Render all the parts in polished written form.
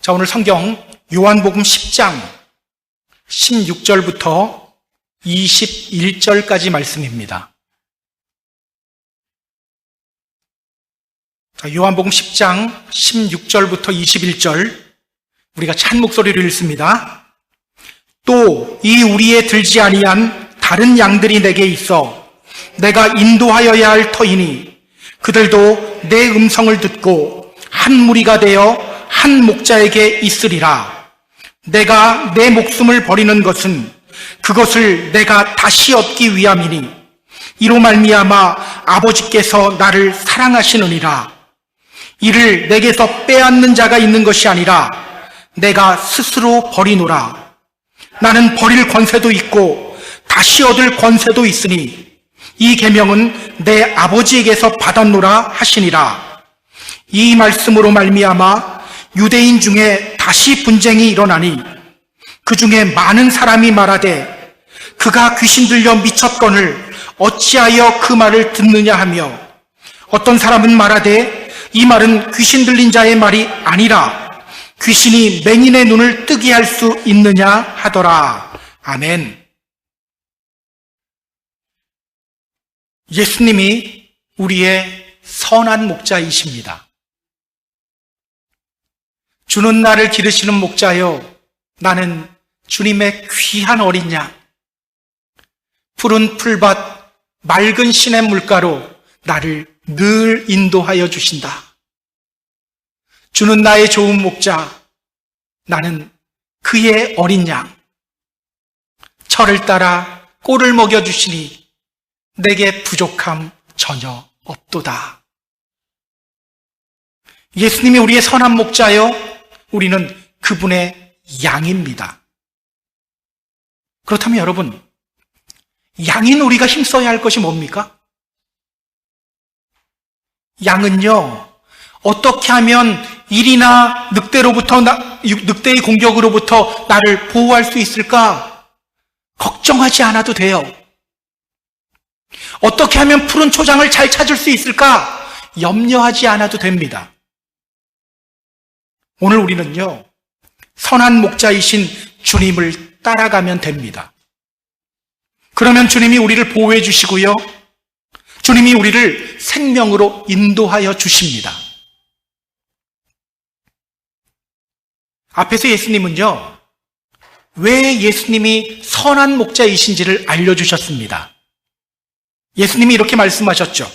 자, 오늘 성경 요한복음 10장 16절부터 21절까지 말씀입니다. 자, 요한복음 10장 16절부터 21절 우리가 찬 목소리로 읽습니다. 또 이 우리에 들지 아니한 다른 양들이 내게 있어 내가 인도하여야 할 터이니 그들도 내 음성을 듣고 한 무리가 되어 한 목자에게 있으리라. 내가 내 목숨을 버리는 것은 그것을 내가 다시 얻기 위함이니 이로 말미암아 아버지께서 나를 사랑하시느니라. 이를 내게서 빼앗는 자가 있는 것이 아니라 내가 스스로 버리노라. 나는 버릴 권세도 있고 다시 얻을 권세도 있으니 이 계명은 내 아버지에게서 받았노라 하시니라. 이 말씀으로 말미암아 유대인 중에 다시 분쟁이 일어나니 그 중에 많은 사람이 말하되 그가 귀신 들려 미쳤거늘 어찌하여 그 말을 듣느냐 하며 어떤 사람은 말하되 이 말은 귀신 들린 자의 말이 아니라 귀신이 맹인의 눈을 뜨게 할 수 있느냐 하더라. 아멘. 예수님이 우리의 선한 목자이십니다. 주는 나를 기르시는 목자여, 나는 주님의 귀한 어린 양, 푸른 풀밭, 맑은 시냇 물가로 나를 늘 인도하여 주신다. 주는 나의 좋은 목자, 나는 그의 어린 양, 철을 따라 꼴을 먹여주시니 내게 부족함 전혀 없도다. 예수님이 우리의 선한 목자여, 우리는 그분의 양입니다. 그렇다면 여러분, 양인 우리가 힘써야 할 것이 뭡니까? 양은요, 어떻게 하면 일이나 늑대의 공격으로부터 나를 보호할 수 있을까? 걱정하지 않아도 돼요. 어떻게 하면 푸른 초장을 잘 찾을 수 있을까? 염려하지 않아도 됩니다. 오늘 우리는요, 선한 목자이신 주님을 따라가면 됩니다. 그러면 주님이 우리를 보호해 주시고요, 주님이 우리를 생명으로 인도하여 주십니다. 앞에서 예수님은요, 왜 예수님이 선한 목자이신지를 알려주셨습니다. 예수님이 이렇게 말씀하셨죠.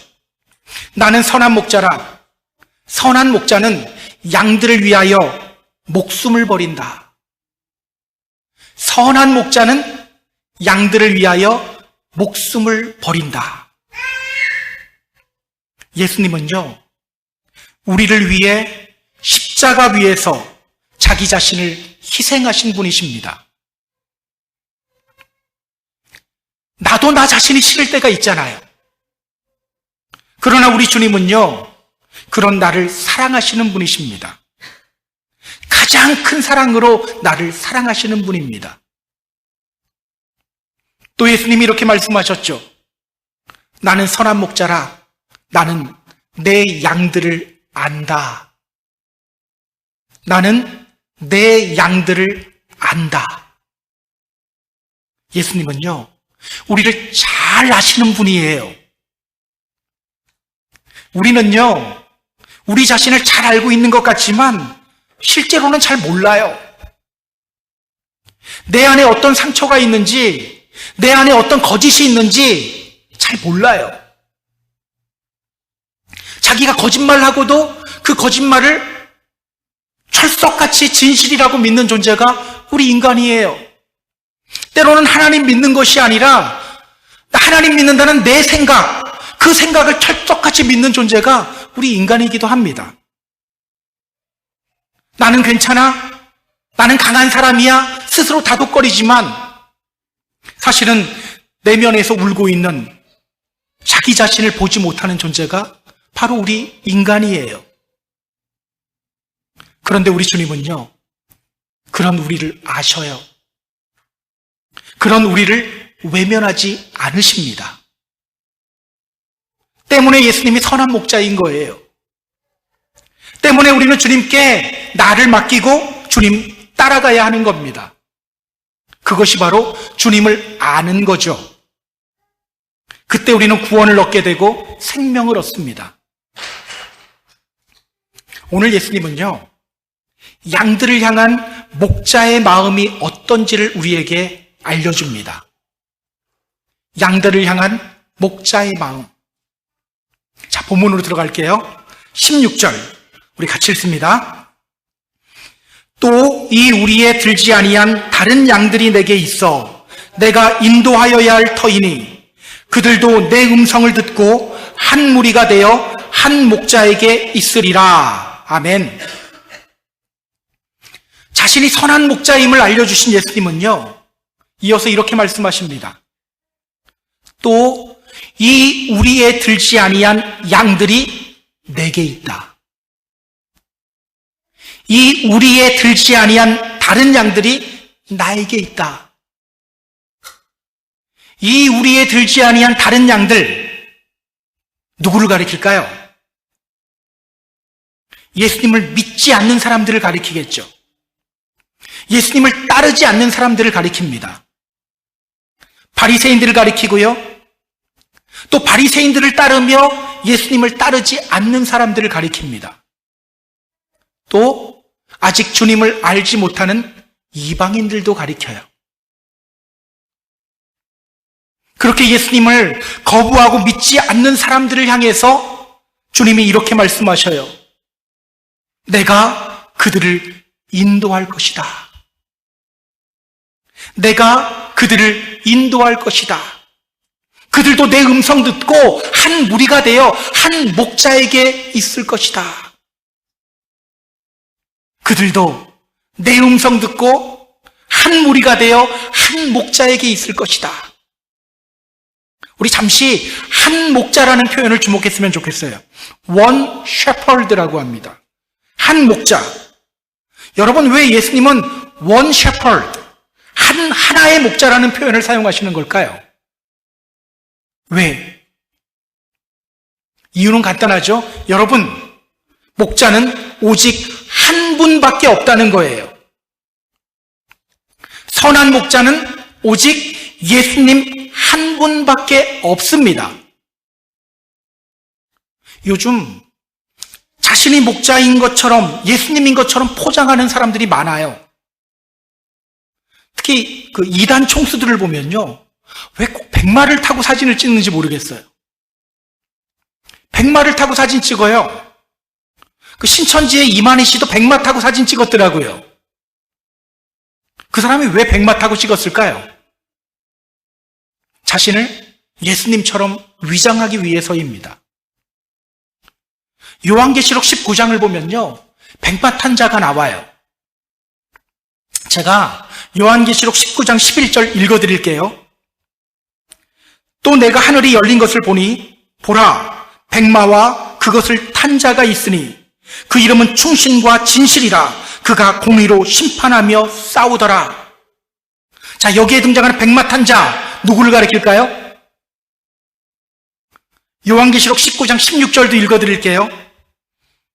나는 선한 목자라. 선한 목자는 양들을 위하여 목숨을 버린다. 선한 목자는 양들을 위하여 목숨을 버린다. 예수님은요, 우리를 위해 십자가 위에서 자기 자신을 희생하신 분이십니다. 나도 나 자신이 싫을 때가 있잖아요. 그러나 우리 주님은요, 그런 나를 사랑하시는 분이십니다. 가장 큰 사랑으로 나를 사랑하시는 분입니다. 또 예수님이 이렇게 말씀하셨죠. 나는 선한 목자라. 나는 내 양들을 안다. 나는 내 양들을 안다. 예수님은요, 우리를 잘 아시는 분이에요. 우리는요, 우리 자신을 잘 알고 있는 것 같지만 실제로는 잘 몰라요. 내 안에 어떤 상처가 있는지, 내 안에 어떤 거짓이 있는지 잘 몰라요. 자기가 거짓말을 하고도 그 거짓말을 철석같이 진실이라고 믿는 존재가 우리 인간이에요. 때로는 하나님 믿는 것이 아니라 하나님 믿는다는 내 생각, 그 생각을 철석같이 믿는 존재가 우리 인간이기도 합니다. 나는 괜찮아? 나는 강한 사람이야? 스스로 다독거리지만 사실은 내면에서 울고 있는 자기 자신을 보지 못하는 존재가 바로 우리 인간이에요. 그런데 우리 주님은요, 그런 우리를 아셔요. 그런 우리를 외면하지 않으십니다. 때문에 예수님이 선한 목자인 거예요. 때문에 우리는 주님께 나를 맡기고 주님 따라가야 하는 겁니다. 그것이 바로 주님을 아는 거죠. 그때 우리는 구원을 얻게 되고 생명을 얻습니다. 오늘 예수님은요, 양들을 향한 목자의 마음이 어떤지를 우리에게 알려줍니다. 양들을 향한 목자의 마음. 자, 본문으로 들어갈게요. 16절 우리 같이 읽습니다. 또 이 우리에 들지 아니한 다른 양들이 내게 있어 내가 인도하여야 할 터이니 그들도 내 음성을 듣고 한 무리가 되어 한 목자에게 있으리라. 아멘. 자신이 선한 목자임을 알려주신 예수님은요, 이어서 이렇게 말씀하십니다. 또 이 우리에 들지 아니한 양들이 내게 있다. 이 우리에 들지 아니한 다른 양들이 나에게 있다. 이 우리에 들지 아니한 다른 양들, 누구를 가리킬까요? 예수님을 믿지 않는 사람들을 가리키겠죠. 예수님을 따르지 않는 사람들을 가리킵니다. 바리새인들을 가리키고요, 또 바리새인들을 따르며 예수님을 따르지 않는 사람들을 가리킵니다. 또 아직 주님을 알지 못하는 이방인들도 가리켜요. 그렇게 예수님을 거부하고 믿지 않는 사람들을 향해서 주님이 이렇게 말씀하셔요. 내가 그들을 인도할 것이다. 내가 그들을 인도할 것이다. 그들도 내 음성 듣고 한 무리가 되어 한 목자에게 있을 것이다. 그들도 내 음성 듣고 한 무리가 되어 한 목자에게 있을 것이다. 우리 잠시 한 목자라는 표현을 주목했으면 좋겠어요. One shepherd라고 합니다. 한 목자. 여러분, 왜 예수님은 One shepherd, 하나의 목자라는 표현을 사용하시는 걸까요? 왜? 이유는 간단하죠. 여러분, 목자는 오직 한 분밖에 없다는 거예요. 선한 목자는 오직 예수님 한 분밖에 없습니다. 요즘 자신이 목자인 것처럼, 예수님인 것처럼 포장하는 사람들이 많아요. 특히 그 이단 총수들을 보면요, 왜 꼭 백마를 타고 사진을 찍는지 모르겠어요. 백마를 타고 사진 찍어요. 그 신천지의 이만희 씨도 백마 타고 사진 찍었더라고요. 그 사람이 왜 백마 타고 찍었을까요? 자신을 예수님처럼 위장하기 위해서입니다. 요한계시록 19장을 보면요, 백마 탄 자가 나와요. 제가 요한계시록 19장 11절 읽어드릴게요. 또 내가 하늘이 열린 것을 보니 보라, 백마와 그것을 탄 자가 있으니 그 이름은 충신과 진실이라. 그가 공의로 심판하며 싸우더라. 자, 여기에 등장하는 백마 탄 자, 누구를 가리킬까요? 요한계시록 19장 16절도 읽어드릴게요.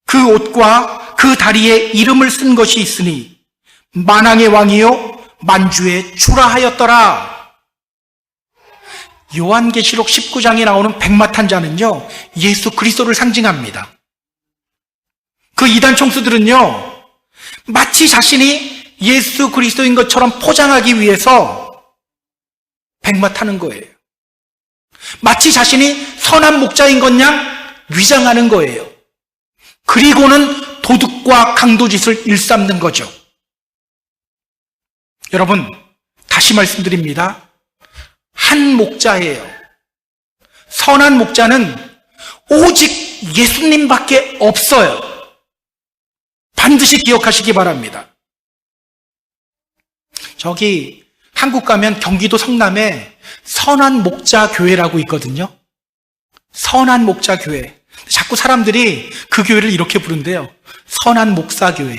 그 옷과 그 다리에 이름을 쓴 것이 있으니 만왕의 왕이요 만주의 주라 하였더라. 요한계시록 19장에 나오는 백마 탄 자는요, 예수 그리스도를 상징합니다. 그 이단 총수들은요, 마치 자신이 예수 그리스도인 것처럼 포장하기 위해서 백마 타는 거예요. 마치 자신이 선한 목자인 것 양 위장하는 거예요. 그리고는 도둑과 강도짓을 일삼는 거죠. 여러분, 다시 말씀드립니다. 한 목자예요. 선한 목자는 오직 예수님밖에 없어요. 반드시 기억하시기 바랍니다. 저기 한국 가면 경기도 성남에 선한 목자 교회라고 있거든요. 선한 목자 교회. 자꾸 사람들이 그 교회를 이렇게 부른대요. 선한 목사 교회.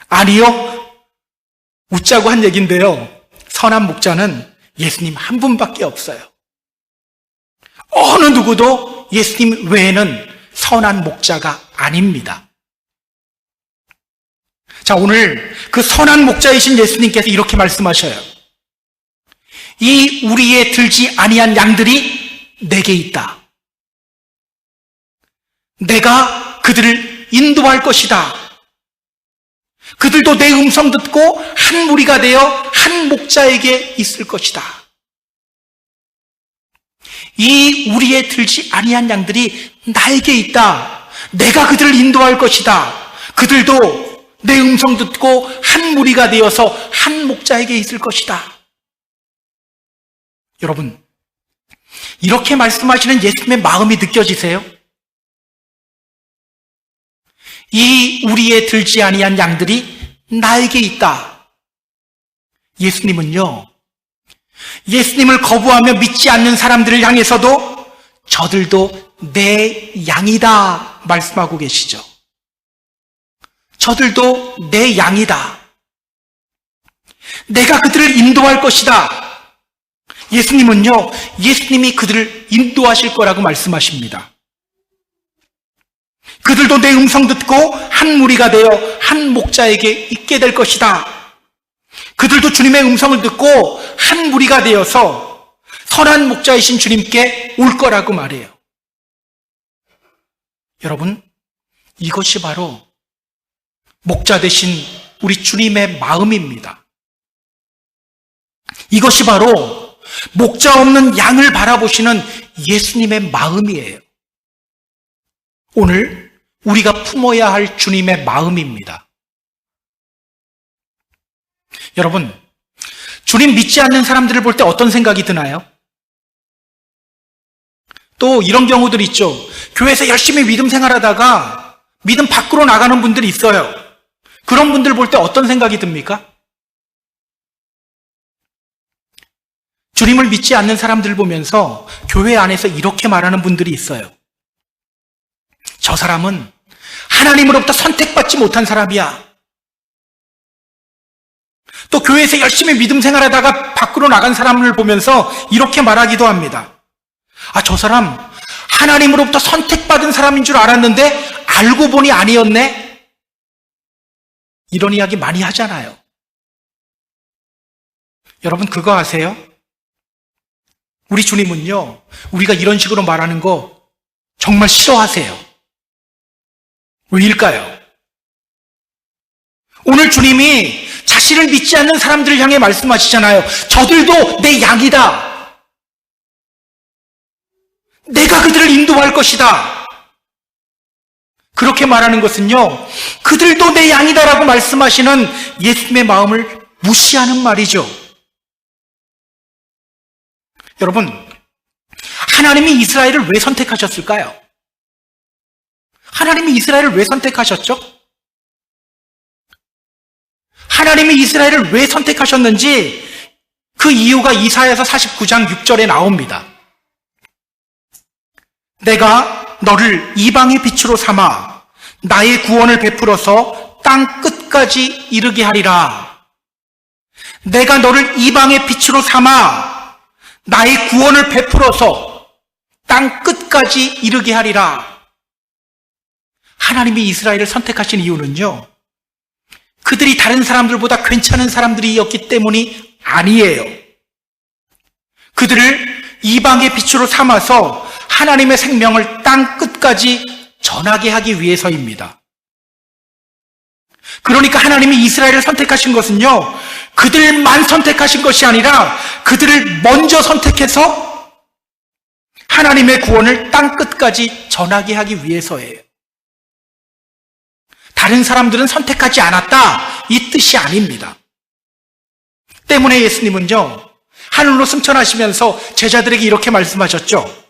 아니요, 웃자고 한 얘기인데요, 선한 목자는 예수님 한 분밖에 없어요. 어느 누구도 예수님 외에는 선한 목자가 아닙니다. 자, 오늘 그 선한 목자이신 예수님께서 이렇게 말씀하셔요. 이 우리의 들지 아니한 양들이 내게 있다. 내가 그들을 인도할 것이다. 그들도 내 음성 듣고 한 무리가 되어 한 목자에게 있을 것이다. 이 우리의 들지 아니한 양들이 나에게 있다. 내가 그들을 인도할 것이다. 그들도 내 음성 듣고 한 무리가 되어서 한 목자에게 있을 것이다. 여러분, 이렇게 말씀하시는 예수님의 마음이 느껴지세요? 이 우리의 들지 아니한 양들이 나에게 있다. 예수님은요, 예수님을 거부하며 믿지 않는 사람들을 향해서도 저들도 내 양이다 말씀하고 계시죠. 저들도 내 양이다. 내가 그들을 인도할 것이다. 예수님은요, 예수님이 그들을 인도하실 거라고 말씀하십니다. 그들도 내 음성 듣고 한 무리가 되어 한 목자에게 있게 될 것이다. 그들도 주님의 음성을 듣고 한 무리가 되어서 선한 목자이신 주님께 올 거라고 말해요. 여러분, 이것이 바로 목자 되신 우리 주님의 마음입니다. 이것이 바로 목자 없는 양을 바라보시는 예수님의 마음이에요. 오늘 우리가 품어야 할 주님의 마음입니다. 여러분, 주님 믿지 않는 사람들을 볼 때 어떤 생각이 드나요? 또 이런 경우들 있죠. 교회에서 열심히 믿음 생활하다가 믿음 밖으로 나가는 분들이 있어요. 그런 분들 볼 때 어떤 생각이 듭니까? 주님을 믿지 않는 사람들 보면서 교회 안에서 이렇게 말하는 분들이 있어요. 저 사람은 하나님으로부터 선택받지 못한 사람이야. 또 교회에서 열심히 믿음 생활하다가 밖으로 나간 사람을 보면서 이렇게 말하기도 합니다. 아, 저 사람 하나님으로부터 선택받은 사람인 줄 알았는데 알고 보니 아니었네? 이런 이야기 많이 하잖아요. 여러분, 그거 아세요? 우리 주님은요, 우리가 이런 식으로 말하는 거 정말 싫어하세요. 왜일까요? 오늘 주님이 자신을 믿지 않는 사람들을 향해 말씀하시잖아요. 저들도 내 양이다. 내가 그들을 인도할 것이다. 그렇게 말하는 것은요, 그들도 내 양이다라고 말씀하시는 예수님의 마음을 무시하는 말이죠. 여러분, 하나님이 이스라엘을 왜 선택하셨을까요? 하나님이 이스라엘을 왜 선택하셨죠? 하나님이 이스라엘을 왜 선택하셨는지 그 이유가 이사야서 49장 6절에 나옵니다. 내가 너를 이방의 빛으로 삼아 나의 구원을 베풀어서 땅 끝까지 이르게 하리라. 내가 너를 이방의 빛으로 삼아 나의 구원을 베풀어서 땅 끝까지 이르게 하리라. 하나님이 이스라엘을 선택하신 이유는요, 그들이 다른 사람들보다 괜찮은 사람들이었기 때문이 아니에요. 그들을 이방의 빛으로 삼아서 하나님의 생명을 땅 끝까지 전하게 하기 위해서입니다. 그러니까 하나님이 이스라엘을 선택하신 것은요, 그들만 선택하신 것이 아니라 그들을 먼저 선택해서 하나님의 구원을 땅 끝까지 전하게 하기 위해서예요. 다른 사람들은 선택하지 않았다, 이 뜻이 아닙니다. 때문에 예수님은요, 하늘로 승천하시면서 제자들에게 이렇게 말씀하셨죠.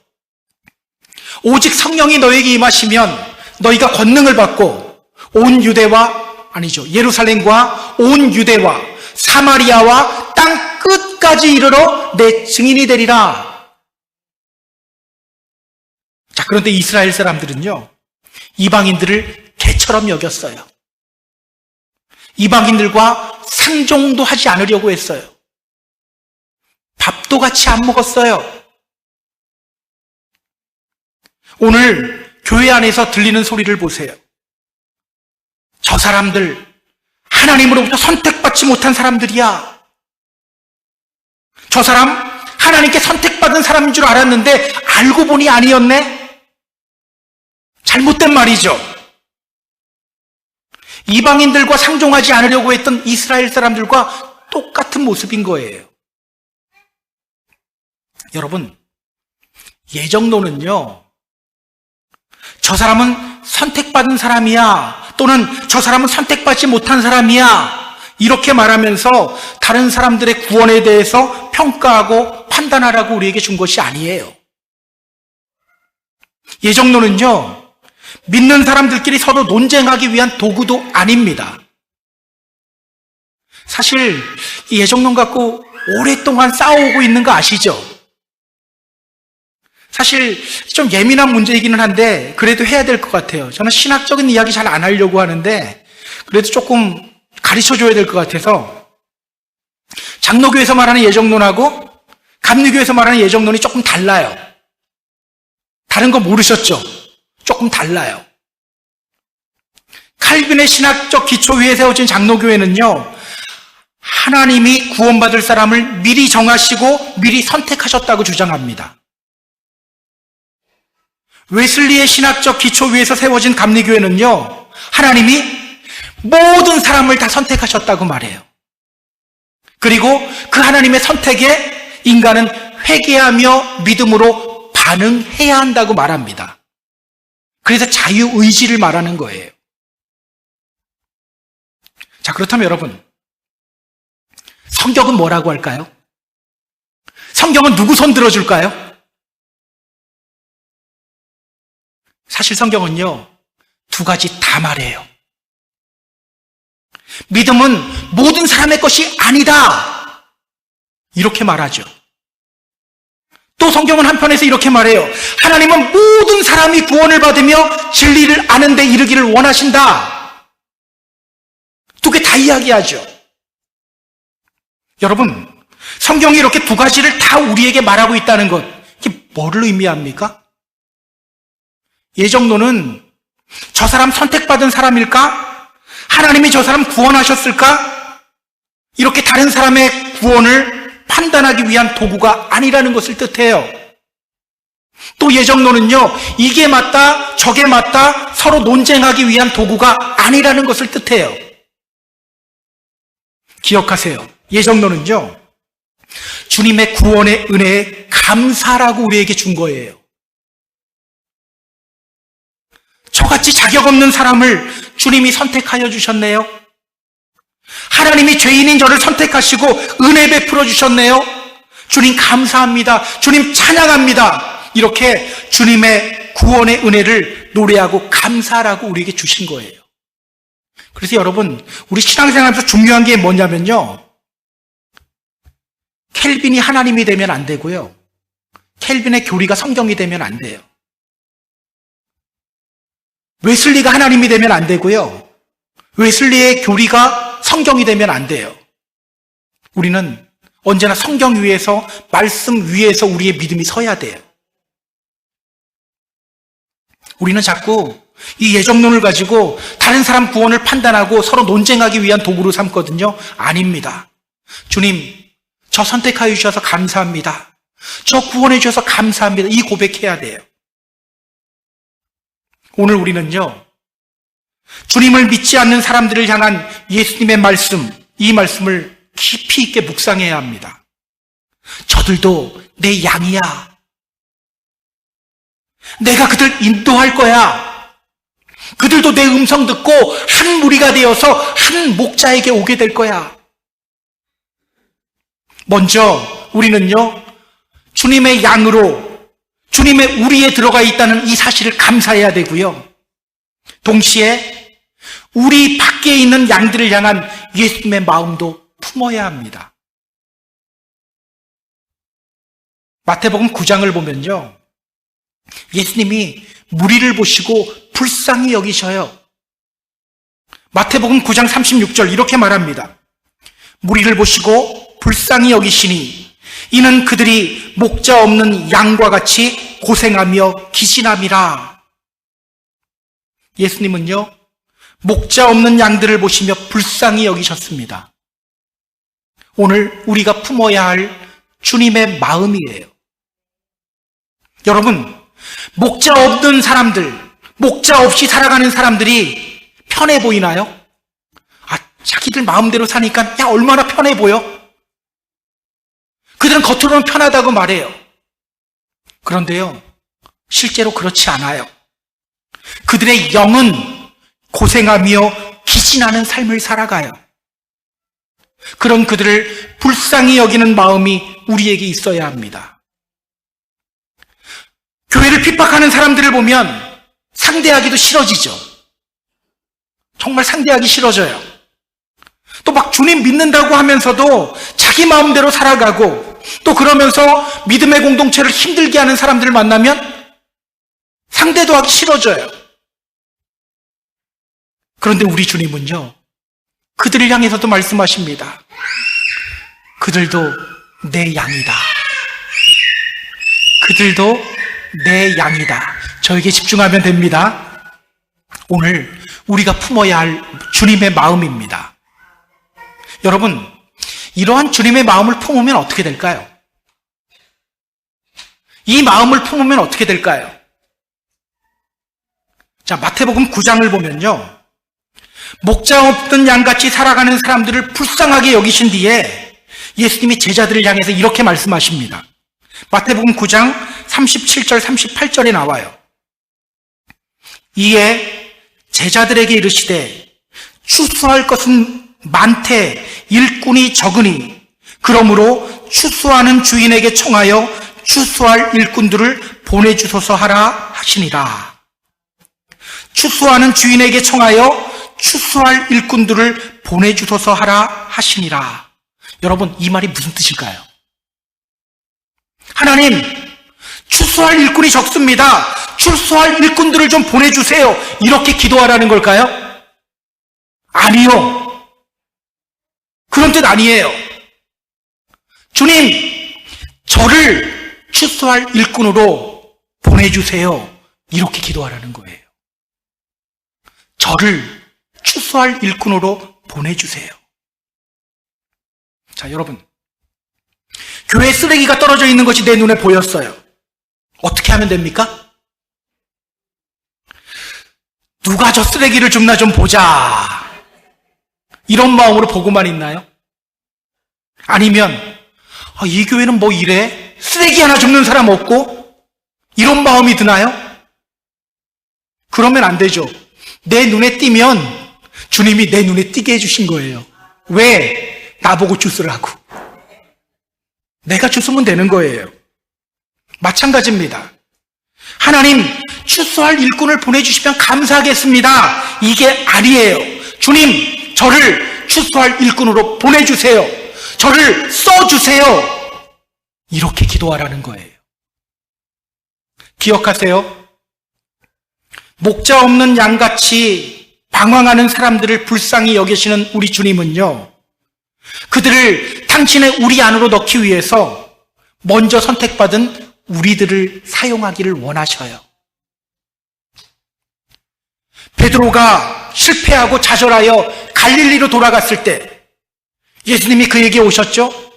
오직 성령이 너에게 임하시면 너희가 권능을 받고 온 유대와, 아니죠, 예루살렘과 온 유대와 사마리아와 땅 끝까지 이르러 내 증인이 되리라. 자, 그런데 이스라엘 사람들은요, 이방인들을 개처럼 여겼어요. 이방인들과 상종도 하지 않으려고 했어요. 밥도 같이 안 먹었어요. 오늘 교회 안에서 들리는 소리를 보세요. 저 사람들 하나님으로부터 선택받지 못한 사람들이야. 저 사람 하나님께 선택받은 사람인 줄 알았는데 알고 보니 아니었네? 잘못된 말이죠. 이방인들과 상종하지 않으려고 했던 이스라엘 사람들과 똑같은 모습인 거예요. 여러분, 예정론은요, 저 사람은 선택받은 사람이야, 또는 저 사람은 선택받지 못한 사람이야, 이렇게 말하면서 다른 사람들의 구원에 대해서 평가하고 판단하라고 우리에게 준 것이 아니에요. 예정론은요, 믿는 사람들끼리 서로 논쟁하기 위한 도구도 아닙니다. 사실 이 예정론 갖고 오랫동안 싸우고 있는 거 아시죠? 사실 좀 예민한 문제이기는 한데 그래도 해야 될 것 같아요. 저는 신학적인 이야기 잘 안 하려고 하는데 그래도 조금 가르쳐줘야 될 것 같아서, 장로교에서 말하는 예정론하고 감리교에서 말하는 예정론이 조금 달라요. 다른 거 모르셨죠? 조금 달라요. 칼빈의 신학적 기초 위에 세워진 장로교회는요, 하나님이 구원받을 사람을 미리 정하시고 미리 선택하셨다고 주장합니다. 웨슬리의 신학적 기초 위에서 세워진 감리교회는요, 하나님이 모든 사람을 다 선택하셨다고 말해요. 그리고 그 하나님의 선택에 인간은 회개하며 믿음으로 반응해야 한다고 말합니다. 그래서 자유의지를 말하는 거예요. 자, 그렇다면 여러분, 성경은 뭐라고 할까요? 성경은 누구 손 들어줄까요? 사실 성경은요, 두 가지 다 말해요. 믿음은 모든 사람의 것이 아니다, 이렇게 말하죠. 또 성경은 한편에서 이렇게 말해요. 하나님은 모든 사람이 구원을 받으며 진리를 아는 데 이르기를 원하신다. 두 개 다 이야기하죠. 여러분, 성경이 이렇게 두 가지를 다 우리에게 말하고 있다는 것, 이게 뭐를 의미합니까? 예정론은 저 사람 선택받은 사람일까? 하나님이 저 사람 구원하셨을까? 이렇게 다른 사람의 구원을 판단하기 위한 도구가 아니라는 것을 뜻해요. 또 예정론은요, 이게 맞다, 저게 맞다, 서로 논쟁하기 위한 도구가 아니라는 것을 뜻해요. 기억하세요. 예정론은요, 주님의 구원의 은혜에 감사라고 우리에게 준 거예요. 저같이 자격 없는 사람을 주님이 선택하여 주셨네요. 하나님이 죄인인 저를 선택하시고 은혜 베풀어 주셨네요. 주님 감사합니다. 주님 찬양합니다. 이렇게 주님의 구원의 은혜를 노래하고 감사라고 우리에게 주신 거예요. 그래서 여러분, 우리 신앙생활에서 중요한 게 뭐냐면요, 켈빈이 하나님이 되면 안 되고요, 켈빈의 교리가 성경이 되면 안 돼요. 웨슬리가 하나님이 되면 안 되고요, 웨슬리의 교리가 성경이 되면 안 돼요. 우리는 언제나 성경 위에서, 말씀 위에서 우리의 믿음이 서야 돼요. 우리는 자꾸 이 예정론을 가지고 다른 사람 구원을 판단하고 서로 논쟁하기 위한 도구로 삼거든요. 아닙니다. 주님, 저 선택하여 주셔서 감사합니다. 저 구원해 주셔서 감사합니다. 이 고백해야 돼요. 오늘 우리는요, 주님을 믿지 않는 사람들을 향한 예수님의 말씀, 이 말씀을 깊이 있게 묵상해야 합니다. 저들도 내 양이야. 내가 그들 인도할 거야. 그들도 내 음성 듣고 한 무리가 되어서 한 목자에게 오게 될 거야. 먼저 우리는요, 주님의 양으로, 주님의 우리에 들어가 있다는 이 사실을 감사해야 되고요, 동시에 우리 밖에 있는 양들을 향한 예수님의 마음도 품어야 합니다. 마태복음 9장을 보면요, 예수님이 무리를 보시고 불쌍히 여기셔요. 마태복음 9장 36절 이렇게 말합니다. 무리를 보시고 불쌍히 여기시니 이는 그들이 목자 없는 양과 같이 고생하며 기신함이라. 예수님은요, 목자 없는 양들을 보시며 불쌍히 여기셨습니다. 오늘 우리가 품어야 할 주님의 마음이에요. 여러분, 목자 없는 사람들, 목자 없이 살아가는 사람들이 편해 보이나요? 자기들 마음대로 사니까 얼마나 편해 보여? 그들은 겉으로는 편하다고 말해요. 그런데요, 실제로 그렇지 않아요. 그들의 영은 고생하며 기진하는 삶을 살아가요. 그런 그들을 불쌍히 여기는 마음이 우리에게 있어야 합니다. 교회를 핍박하는 사람들을 보면 상대하기도 싫어지죠. 정말 상대하기 싫어져요. 또 막 주님 믿는다고 하면서도 자기 마음대로 살아가고, 또 그러면서 믿음의 공동체를 힘들게 하는 사람들을 만나면 상대도 하기 싫어져요. 그런데 우리 주님은요, 그들을 향해서도 말씀하십니다. 그들도 내 양이다. 그들도 내 양이다. 저에게 집중하면 됩니다. 오늘 우리가 품어야 할 주님의 마음입니다. 여러분, 이러한 주님의 마음을 품으면 어떻게 될까요? 이 마음을 품으면 어떻게 될까요? 자, 마태복음 9장을 보면요, 목자 없는 양같이 살아가는 사람들을 불쌍하게 여기신 뒤에 예수님이 제자들을 향해서 이렇게 말씀하십니다. 마태복음 9장 37절 38절에 나와요. 이에 제자들에게 이르시되 추수할 것은 많되 일꾼이 적으니 그러므로 추수하는 주인에게 청하여 추수할 일꾼들을 보내주소서 하라 하시니라. 추수하는 주인에게 청하여 추수할 일꾼들을 보내주소서 하라 하시니라. 여러분, 이 말이 무슨 뜻일까요? 하나님, 추수할 일꾼이 적습니다. 추수할 일꾼들을 좀 보내주세요. 이렇게 기도하라는 걸까요? 아니요. 그런 뜻 아니에요. 주님, 저를 추수할 일꾼으로 보내주세요. 이렇게 기도하라는 거예요. 저를 추수할 일꾼으로 보내주세요. 자, 여러분, 교회에 쓰레기가 떨어져 있는 것이 내 눈에 보였어요. 어떻게 하면 됩니까? 누가 저 쓰레기를 줍나 좀 보자, 이런 마음으로 보고만 있나요? 아니면 이 교회는 뭐 이래? 쓰레기 하나 줍는 사람 없고? 이런 마음이 드나요? 그러면 안 되죠. 내 눈에 띄면 주님이 내 눈에 띄게 해주신 거예요. 왜? 나보고 주스라고. 내가 주스면 되는 거예요. 마찬가지입니다. 하나님, 추수할 일꾼을 보내주시면 감사하겠습니다. 이게 아니에요. 주님, 저를 추수할 일꾼으로 보내주세요. 저를 써주세요. 이렇게 기도하라는 거예요. 기억하세요. 목자 없는 양같이 방황하는 사람들을 불쌍히 여기시는 우리 주님은요, 그들을 당신의 우리 안으로 넣기 위해서 먼저 선택받은 우리들을 사용하기를 원하셔요. 베드로가 실패하고 좌절하여 갈릴리로 돌아갔을 때 예수님이 그에게 오셨죠?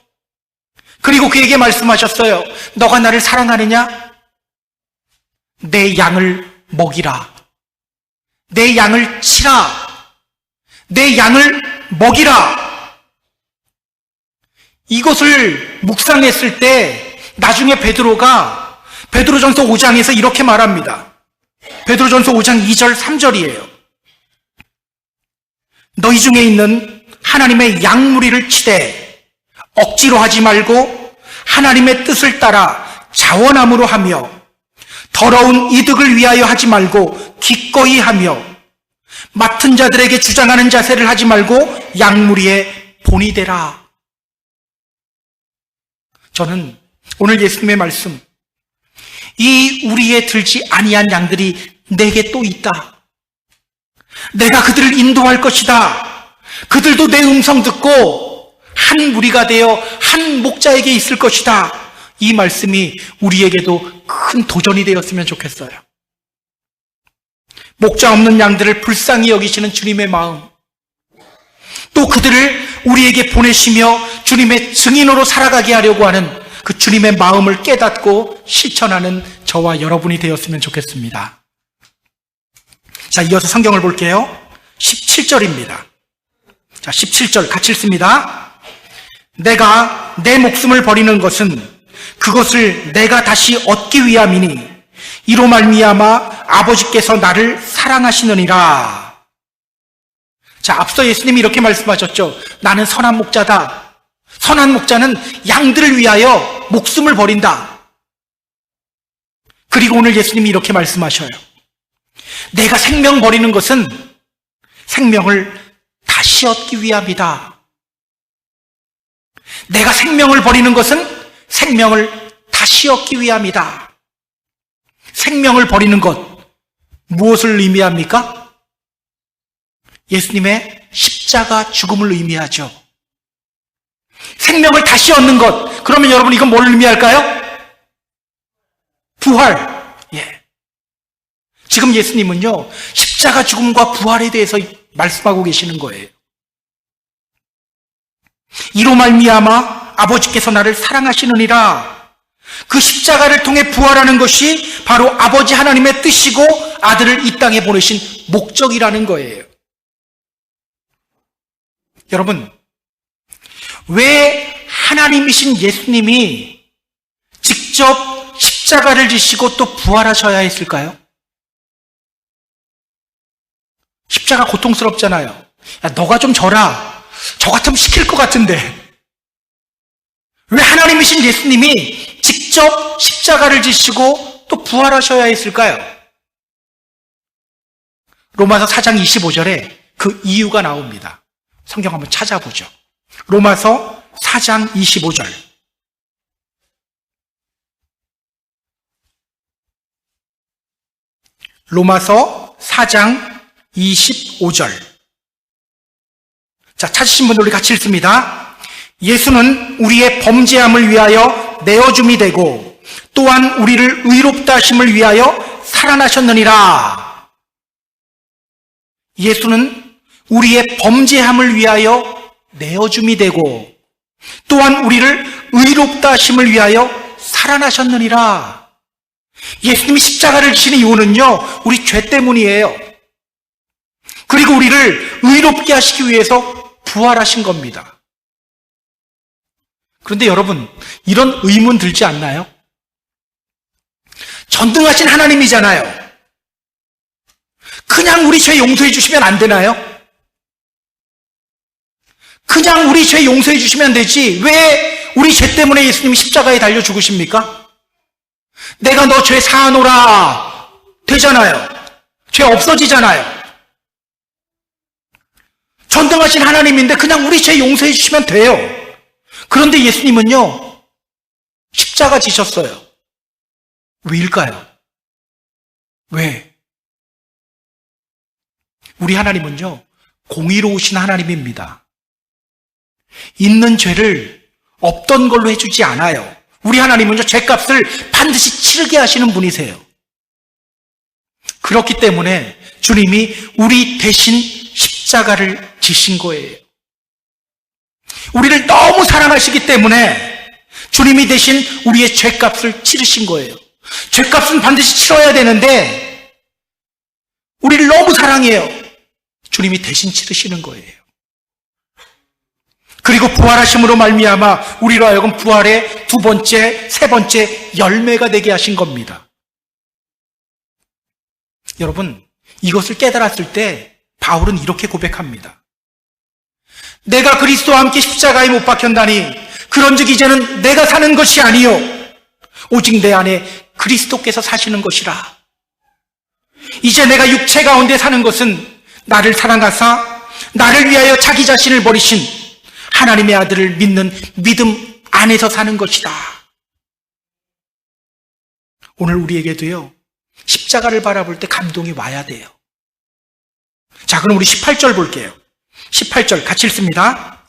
그리고 그에게 말씀하셨어요. 너가 나를 사랑하느냐? 내 양을 먹이라. 내 양을 치라. 내 양을 먹이라. 이것을 묵상했을 때 나중에 베드로가 베드로전서 5장에서 이렇게 말합니다. 베드로전서 5장 2절 3절이에요. 너희 중에 있는 하나님의 양무리를 치되 억지로 하지 말고 하나님의 뜻을 따라 자원함으로 하며 더러운 이득을 위하여 하지 말고 기꺼이 하며 맡은 자들에게 주장하는 자세를 하지 말고 양무리에 본이 되라. 저는 오늘 예수님의 말씀, 이 우리에 들지 아니한 양들이 내게 또 있다. 내가 그들을 인도할 것이다. 그들도 내 음성 듣고 한 무리가 되어 한 목자에게 있을 것이다. 이 말씀이 우리에게도 큰 도전이 되었으면 좋겠어요. 목자 없는 양들을 불쌍히 여기시는 주님의 마음, 또 그들을 우리에게 보내시며 주님의 증인으로 살아가게 하려고 하는 그 주님의 마음을 깨닫고 실천하는 저와 여러분이 되었으면 좋겠습니다. 자, 이어서 성경을 볼게요. 17절입니다. 자, 17절 같이 읽습니다. 내가 내 목숨을 버리는 것은 그것을 내가 다시 얻기 위함이니 이로 말미암아 아버지께서 나를 사랑하시느니라. 자, 앞서 예수님이 이렇게 말씀하셨죠. 나는 선한 목자다. 선한 목자는 양들을 위하여 목숨을 버린다. 그리고 오늘 예수님이 이렇게 말씀하셔요. 내가 생명 버리는 것은 생명을 다시 얻기 위함이다. 내가 생명을 버리는 것은 생명을 다시 얻기 위함이다. 생명을 버리는 것, 무엇을 의미합니까? 예수님의 십자가 죽음을 의미하죠. 생명을 다시 얻는 것, 그러면 여러분 이건 뭘 의미할까요? 부활. 예. 지금 예수님은요, 십자가 죽음과 부활에 대해서 말씀하고 계시는 거예요. 이로 말미암아 아버지께서 나를 사랑하시느니라. 그 십자가를 통해 부활하는 것이 바로 아버지 하나님의 뜻이고 아들을 이 땅에 보내신 목적이라는 거예요. 여러분, 왜 하나님이신 예수님이 직접 십자가를 지시고 또 부활하셔야 했을까요? 십자가 고통스럽잖아요. 야, 너가 좀 져라. 저 같으면 시킬 것 같은데. 왜 하나님이신 예수님이 직접 십자가를 지시고 또 부활하셔야 했을까요? 로마서 4장 25절에 그 이유가 나옵니다. 성경 한번 찾아보죠. 로마서 4장 25절. 로마서 4장 25절. 자, 찾으신 분들 우리 같이 읽습니다. 예수는 우리의 범죄함을 위하여 내어줌이 되고 또한 우리를 의롭다 하심을 위하여 살아나셨느니라. 예수는 우리의 범죄함을 위하여 내어줌이 되고 또한 우리를 의롭다 하심을 위하여 살아나셨느니라. 예수님이 십자가를 지시는 이유는요, 우리 죄 때문이에요. 그리고 우리를 의롭게 하시기 위해서 부활하신 겁니다. 그런데 여러분, 이런 의문 들지 않나요? 전능하신 하나님이잖아요. 그냥 우리 죄 용서해 주시면 안 되나요? 그냥 우리 죄 용서해 주시면 되지 왜 우리 죄 때문에 예수님이 십자가에 달려 죽으십니까? 내가 너 죄 사하노라 되잖아요. 죄 없어지잖아요. 전능하신 하나님인데 그냥 우리 죄 용서해 주시면 돼요. 그런데 예수님은요, 십자가 지셨어요. 왜일까요? 왜? 우리 하나님은요, 공의로우신 하나님입니다. 있는 죄를 없던 걸로 해주지 않아요. 우리 하나님은요, 죄값을 반드시 치르게 하시는 분이세요. 그렇기 때문에 주님이 우리 대신 십자가를 지신 거예요. 우리를 너무 사랑하시기 때문에 주님이 대신 우리의 죄값을 치르신 거예요. 죄값은 반드시 치러야 되는데 우리를 너무 사랑해요. 주님이 대신 치르시는 거예요. 그리고 부활하심으로 말미암아 우리로 하여금 부활의 두 번째, 세 번째 열매가 되게 하신 겁니다. 여러분, 이것을 깨달았을 때 바울은 이렇게 고백합니다. 내가 그리스도와 함께 십자가에 못 박혔나니 그런즉 이제는 내가 사는 것이 아니요 오직 내 안에 그리스도께서 사시는 것이라. 이제 내가 육체 가운데 사는 것은 나를 사랑하사 나를 위하여 자기 자신을 버리신 하나님의 아들을 믿는 믿음 안에서 사는 것이다. 오늘 우리에게도요, 십자가를 바라볼 때 감동이 와야 돼요. 자, 그럼 우리 18절 볼게요. 18절 같이 읽습니다.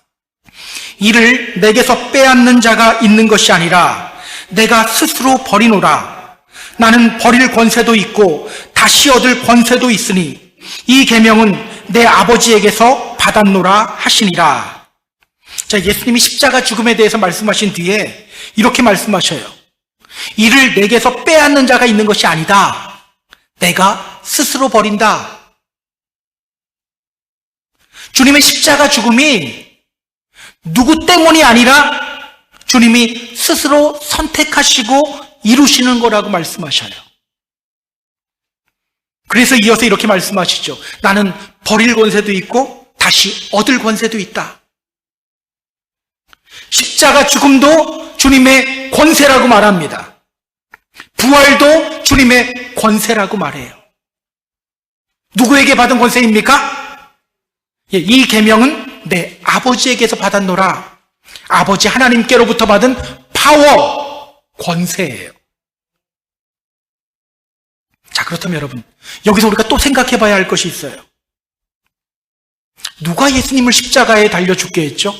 이를 내게서 빼앗는 자가 있는 것이 아니라 내가 스스로 버리노라. 나는 버릴 권세도 있고 다시 얻을 권세도 있으니 이 계명은 내 아버지에게서 받았노라 하시니라. 자, 예수님이 십자가 죽음에 대해서 말씀하신 뒤에 이렇게 말씀하셔요. 이를 내게서 빼앗는 자가 있는 것이 아니다. 내가 스스로 버린다. 주님의 십자가 죽음이 누구 때문이 아니라 주님이 스스로 선택하시고 이루시는 거라고 말씀하셔요. 그래서 이어서 이렇게 말씀하시죠. 나는 버릴 권세도 있고 다시 얻을 권세도 있다. 십자가 죽음도 주님의 권세라고 말합니다. 부활도 주님의 권세라고 말해요. 누구에게 받은 권세입니까? 이 계명은 내 아버지에게서 받았노라. 아버지 하나님께로부터 받은 파워, 권세예요. 자, 그렇다면 여러분, 여기서 우리가 또 생각해 봐야 할 것이 있어요. 누가 예수님을 십자가에 달려 죽게 했죠?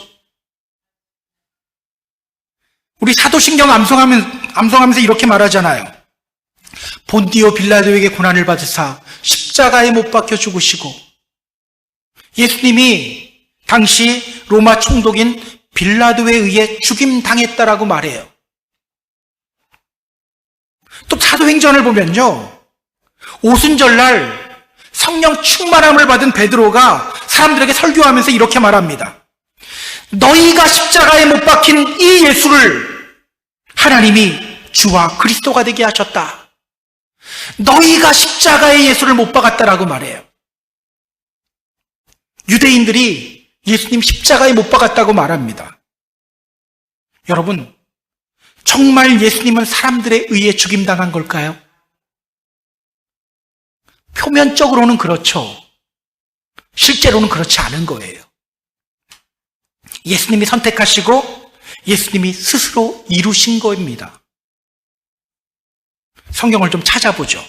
우리 사도신경 암송하면서 이렇게 말하잖아요. 본디오 빌라도에게 고난을 받으사 십자가에 못 박혀 죽으시고, 예수님이 당시 로마 총독인 빌라도에 의해 죽임당했다라고 말해요. 또 사도행전을 보면요, 오순절날 성령 충만함을 받은 베드로가 사람들에게 설교하면서 이렇게 말합니다. 너희가 십자가에 못 박힌 이 예수를 하나님이 주와 그리스도가 되게 하셨다. 너희가 십자가에 예수를 못 박았다라고 말해요. 유대인들이 예수님 십자가에 못 박았다고 말합니다. 여러분, 정말 예수님은 사람들에 의해 죽임당한 걸까요? 표면적으로는 그렇죠. 실제로는 그렇지 않은 거예요. 예수님이 선택하시고 예수님이 스스로 이루신 겁니다. 성경을 좀 찾아보죠.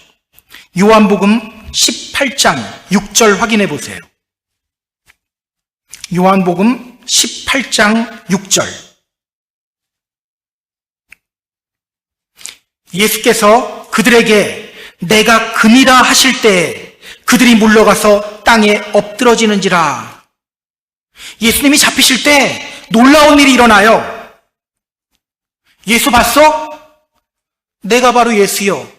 요한복음 18장 6절 확인해 보세요. 요한복음 18장 6절. 예수께서 그들에게 내가 금이라 하실 때 그들이 물러가서 땅에 엎드러지는지라. 예수님이 잡히실 때 놀라운 일이 일어나요. 예수 봤어? 내가 바로 예수요.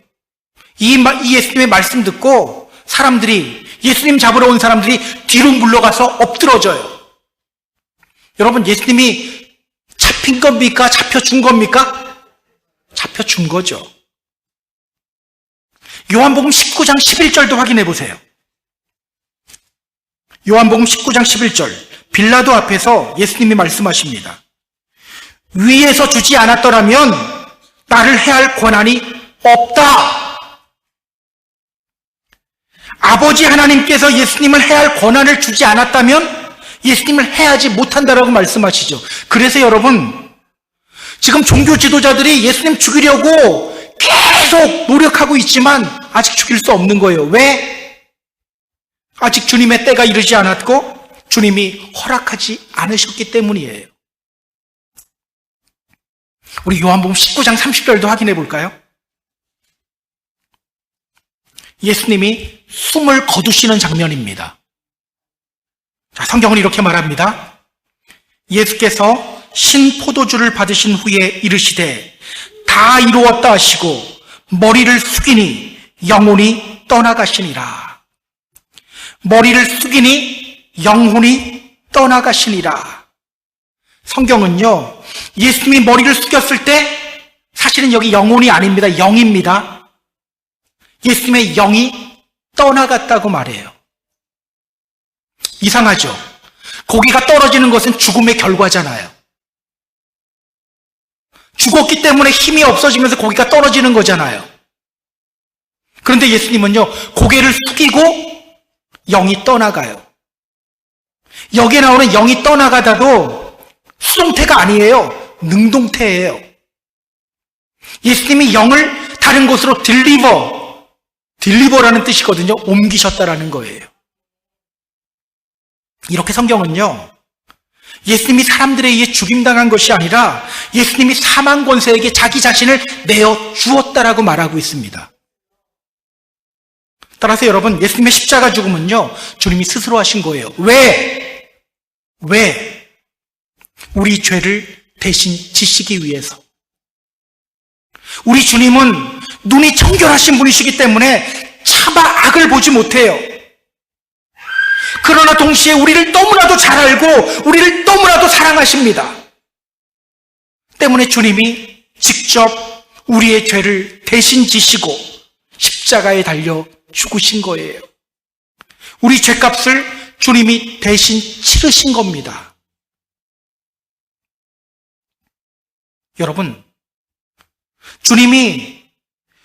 이 예수님의 말씀 듣고 사람들이, 예수님 잡으러 온 사람들이 뒤로 물러가서 엎드러져요. 여러분, 예수님이 잡힌 겁니까? 잡혀준 겁니까? 잡혀준 거죠. 요한복음 19장 11절도 확인해 보세요. 요한복음 19장 11절. 빌라도 앞에서 예수님이 말씀하십니다. 위에서 주지 않았더라면 나를 해할 권한이 없다. 아버지 하나님께서 예수님을 해할 권한을 주지 않았다면 예수님을 해하지 못한다라고 말씀하시죠. 그래서 여러분, 지금 종교 지도자들이 예수님 죽이려고 계속 노력하고 있지만 아직 죽일 수 없는 거예요. 왜? 아직 주님의 때가 이르지 않았고 주님이 허락하지 않으셨기 때문이에요. 우리 요한복음 19장 30절도 확인해 볼까요? 예수님이 숨을 거두시는 장면입니다. 자, 성경은 이렇게 말합니다. 예수께서 신포도주를 받으신 후에 이르시되 다 이루었다 하시고 머리를 숙이니 영혼이 떠나가시니라. 머리를 숙이니 영혼이 떠나가시니라. 성경은요, 예수님이 머리를 숙였을 때 사실은 여기 영혼이 아닙니다. 영입니다. 예수님의 영이 떠나갔다고 말해요. 이상하죠? 고기가 떨어지는 것은 죽음의 결과잖아요. 죽었기 때문에 힘이 없어지면서 고기가 떨어지는 거잖아요. 그런데 예수님은요, 고개를 숙이고 영이 떠나가요. 여기에 나오는 영이 떠나가다도 수동태가 아니에요. 능동태예요. 예수님이 영을 다른 곳으로 딜리버라는 뜻이거든요. 옮기셨다라는 거예요. 이렇게 성경은요, 예수님이 사람들에 의해 죽임당한 것이 아니라 예수님이 사망 권세에게 자기 자신을 내어 주었다라고 말하고 있습니다. 따라서 여러분, 예수님의 십자가 죽음은요, 주님이 스스로 하신 거예요. 왜? 우리 죄를 대신 지시기 위해서. 우리 주님은 눈이 청결하신 분이시기 때문에 차마 악을 보지 못해요. 그러나 동시에 우리를 너무나도 잘 알고 우리를 너무나도 사랑하십니다. 때문에 주님이 직접 우리의 죄를 대신 지시고 십자가에 달려 죽으신 거예요. 우리 죄값을 주님이 대신 치르신 겁니다. 여러분, 주님이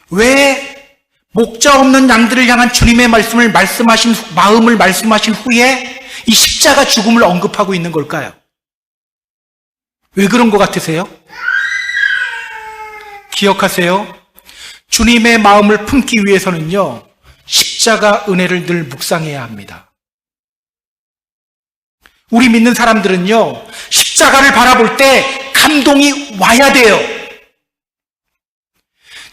왜 목자 없는 양들을 향한 주님의 마음을 말씀하신 후에 이 십자가 죽음을 언급하고 있는 걸까요? 왜 그런 것 같으세요? 기억하세요. 주님의 마음을 품기 위해서는요, 십자가 은혜를 늘 묵상해야 합니다. 우리 믿는 사람들은요, 십자가를 바라볼 때 감동이 와야 돼요.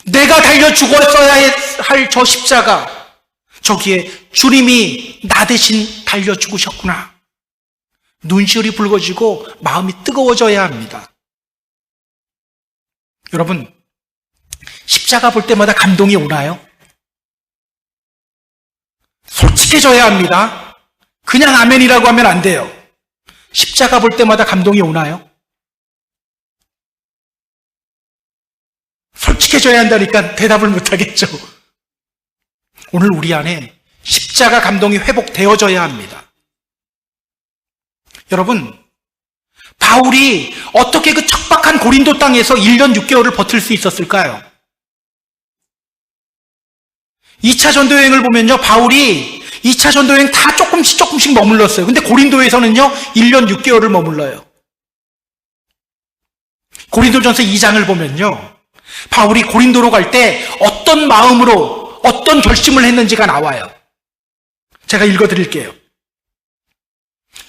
내가 달려 죽었어야 할 저 십자가, 저기에 주님이 나 대신 달려 죽으셨구나. 눈시울이 붉어지고 마음이 뜨거워져야 합니다. 여러분, 십자가 볼 때마다 감동이 오나요? 솔직해져야 합니다. 그냥 아멘이라고 하면 안 돼요. 십자가 볼 때마다 감동이 오나요? 솔직해져야 한다니까 대답을 못하겠죠. 오늘 우리 안에 십자가 감동이 회복되어져야 합니다. 여러분, 바울이 어떻게 그 척박한 고린도 땅에서 1년 6개월을 버틸 수 있었을까요? 2차 전도여행을 보면요, 바울이 2차 전도여행 다 조금씩 머물렀어요. 근데 고린도에서는요, 1년 6개월을 머물러요. 고린도전서 2장을 보면요, 바울이 고린도로 갈 때 어떤 마음으로 어떤 결심을 했는지가 나와요. 제가 읽어드릴게요.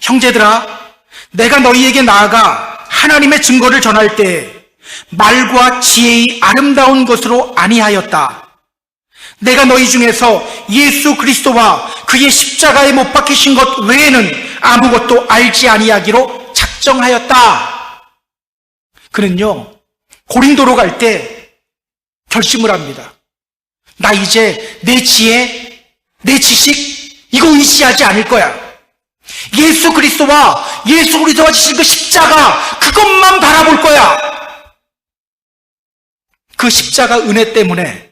형제들아, 내가 너희에게 나아가 하나님의 증거를 전할 때 말과 지혜의 아름다운 것으로 아니하였다. 내가 너희 중에서 예수 그리스도와 그의 십자가에 못 박히신 것 외에는 아무것도 알지 아니하기로 작정하였다. 그는요, 고린도로 갈 때 결심을 합니다. 나 이제 내 지혜, 내 지식 이거 의지하지 않을 거야. 예수 그리스도와 지신 그 십자가, 그것만 바라볼 거야. 그 십자가 은혜 때문에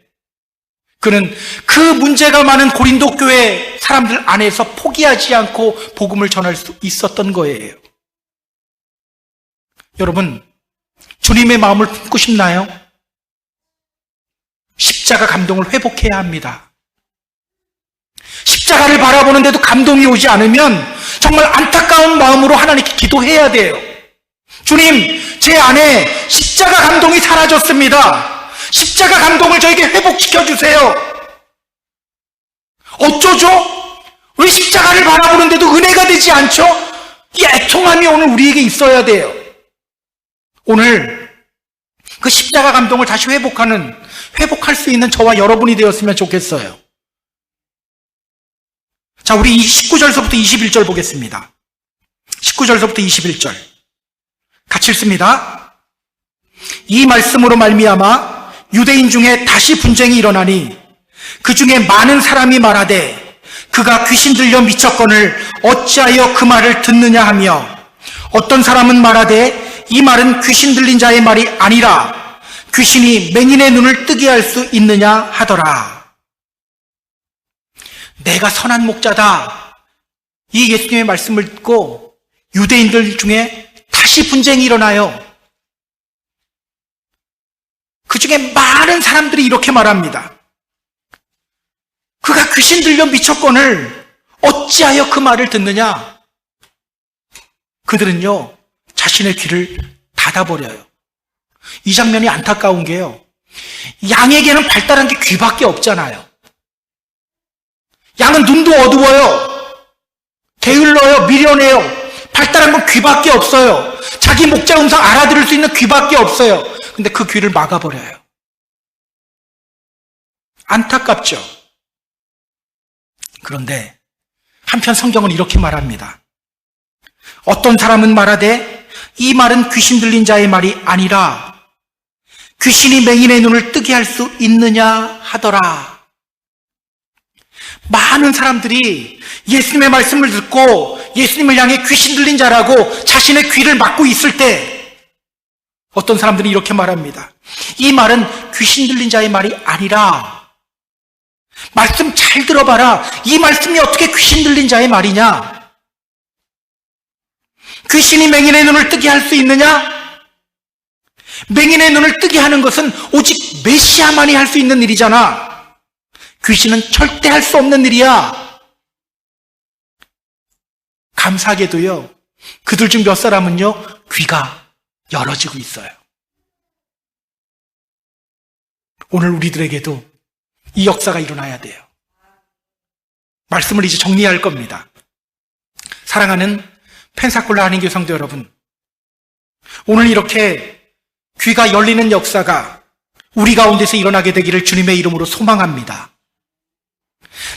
그는 그 문제가 많은 고린도 교회 사람들 안에서 포기하지 않고 복음을 전할 수 있었던 거예요. 여러분, 주님의 마음을 품고 싶나요? 십자가 감동을 회복해야 합니다. 십자가를 바라보는데도 감동이 오지 않으면 정말 안타까운 마음으로 하나님께 기도해야 돼요. 주님, 제 안에 십자가 감동이 사라졌습니다. 십자가 감동을 저에게 회복시켜 주세요. 어쩌죠? 왜 십자가를 바라보는데도 은혜가 되지 않죠? 이 애통함이 오늘 우리에게 있어야 돼요. 오늘 그 십자가 감동을 다시 회복할 수 있는 저와 여러분이 되었으면 좋겠어요. 자, 우리 19절서부터 21절 보겠습니다. 19절서부터 21절 같이 읽습니다. 이 말씀으로 말미암아 유대인 중에 다시 분쟁이 일어나니 그 중에 많은 사람이 말하되 그가 귀신 들려 미쳤거늘 어찌하여 그 말을 듣느냐 하며, 어떤 사람은 말하되 이 말은 귀신 들린 자의 말이 아니라 귀신이 맹인의 눈을 뜨게 할 수 있느냐 하더라. 내가 선한 목자다, 이 예수님의 말씀을 듣고 유대인들 중에 다시 분쟁이 일어나요. 그 중에 많은 사람들이 이렇게 말합니다. 그가 귀신 들려 미쳤거늘 어찌하여 그 말을 듣느냐. 그들은요, 자신의 귀를 닫아버려요. 이 장면이 안타까운 게요, 양에게는 발달한 게 귀밖에 없잖아요. 양은 눈도 어두워요. 게을러요. 미련해요. 발달한 건 귀밖에 없어요. 자기 목자 음성 알아들을 수 있는 귀밖에 없어요. 근데 그 귀를 막아버려요. 안타깝죠. 그런데 한편 성경은 이렇게 말합니다. 어떤 사람은 말하되 이 말은 귀신 들린 자의 말이 아니라 귀신이 맹인의 눈을 뜨게 할 수 있느냐 하더라. 많은 사람들이 예수님의 말씀을 듣고 예수님을 향해 귀신 들린 자라고 자신의 귀를 막고 있을 때 어떤 사람들이 이렇게 말합니다. 이 말은 귀신 들린 자의 말이 아니라, 말씀 잘 들어봐라. 이 말씀이 어떻게 귀신 들린 자의 말이냐? 귀신이 맹인의 눈을 뜨게 할 수 있느냐? 맹인의 눈을 뜨게 하는 것은 오직 메시아만이 할 수 있는 일이잖아. 귀신은 절대 할 수 없는 일이야. 감사하게도요, 그들 중 몇 사람은요, 귀가 열어지고 있어요. 오늘 우리들에게도 이 역사가 일어나야 돼요. 말씀을 이제 정리할 겁니다. 사랑하는 펜사콜라 한인교회 성도 여러분, 오늘 이렇게 귀가 열리는 역사가 우리 가운데서 일어나게 되기를 주님의 이름으로 소망합니다.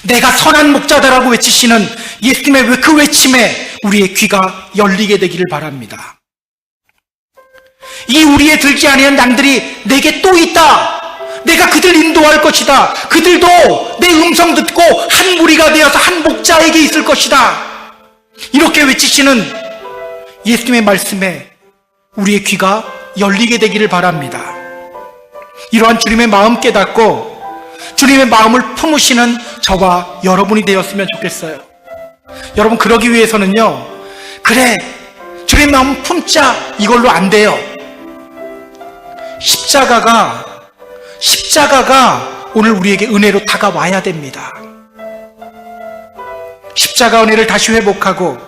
내가 선한 목자다라고 외치시는 예수님의 그 외침에 우리의 귀가 열리게 되기를 바랍니다. 이 우리의 들지 아니한 양들이 내게 또 있다. 내가 그들 인도할 것이다. 그들도 내 음성 듣고 한 무리가 되어서 한 목자에게 있을 것이다. 이렇게 외치시는 예수님의 말씀에 우리의 귀가 열리게 되기를 바랍니다. 이러한 주님의 마음 깨닫고 주님의 마음을 품으시는 저와 여러분이 되었으면 좋겠어요. 여러분, 그러기 위해서는요, 그래, 주님의 마음 품자, 이걸로 안 돼요. 십자가가 오늘 우리에게 은혜로 다가와야 됩니다. 십자가 은혜를 다시 회복하고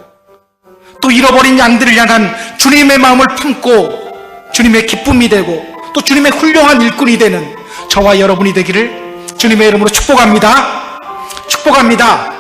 또 잃어버린 양들을 향한 주님의 마음을 품고 주님의 기쁨이 되고 또 주님의 훌륭한 일꾼이 되는 저와 여러분이 되기를 주님의 이름으로 축복합니다. 축복합니다.